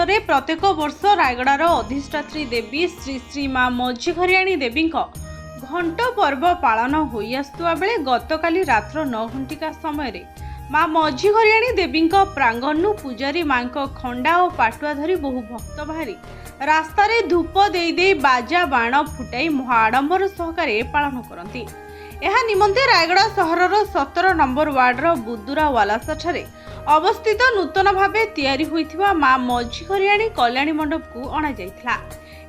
रे प्रत्येक वर्ष रायगड़ार अधिष्ठात्री देवी श्री श्री माँ मझीघरियाणी देवी घंट पर्व पालन होई आसुवा बेले गतकाली रात्र 9 घंटिका समय माँ मझीघरियाणी देवी प्रांगणु पुजारी माँ खंडा और पाटुआ धरी बहु भक्त बाहरी रास्तार धूप दे बाजा बाण फुटाई महाआडंबर सहकारे पालन करती। यह निमंते रायगड़ा सहरर 17 नंबर वार्डर बुदुरा वालासाठारे अवस्थित नूतन भावे तैयारी होइथिबा माँ मझीघरियाणी कल्याणी मंडप को अणा जाइथिला।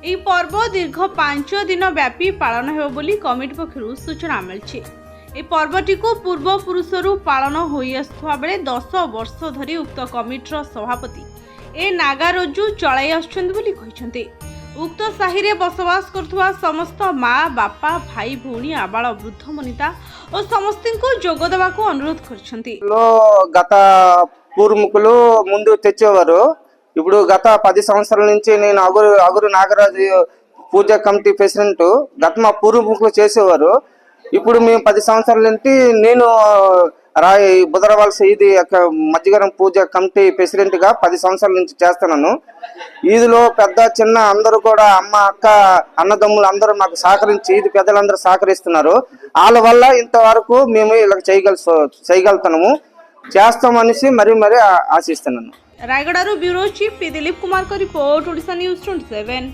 एही पर्व दीर्घ 5 दिन व्यापी पालन हेबो बोली कमिटी पक्षरु सूचना मिलछि। ए पर्वटी को पूर्व पुरुषरु पालन होई आस्थुवा बेले 10 वर्ष धरी उक्त कमिटीर सभापति ए नागारजु चलाई आछुछन्ति बोली कहिसन्ति। उक्त साहि रे बसवास करथुवा समस्त माँ बापा भाई भौणी आबाल वृद्ध वनिता और समस्त को जोग देवाको अनुरोध करछन्ति। గత పూర్వముకులు ముందు తెచ్చేవారు ఇప్పుడు గత 10 సంవత్సరాల నుంచి నేను అగురు నాగరాజు పూజా కమిటీ ప్రెసిడెంట్ గత మా పూర్వముకులు చేసేవారు ఇప్పుడు మేము 10 సంవత్సరాల నుంచి నేను బుదరవాల సైది మధ్యగరం పూజా కమిటీ ప్రెసిడెంట్ గా 10 సంవత్సరాల నుంచి చేస్తున్నాను। ఈదిలో పెద్ద చిన్న అందరూ కూడా అమ్మ అక్క అన్నదమ్ములు అందరూ మాకు సహకరించి ఈది పెద్దలందరూ సహకరిస్తున్నారు। వాళ్ళ వల్ల ఇంతవరకు మేము ఇలా చేయగలుగుతున్నాము చేస్తామనేసి మరీ ఆశిస్తున్నాను। रायगड़ारू bureau chief P Dilip Kumar का रिपोर्ट ओडिशा न्यूज 27।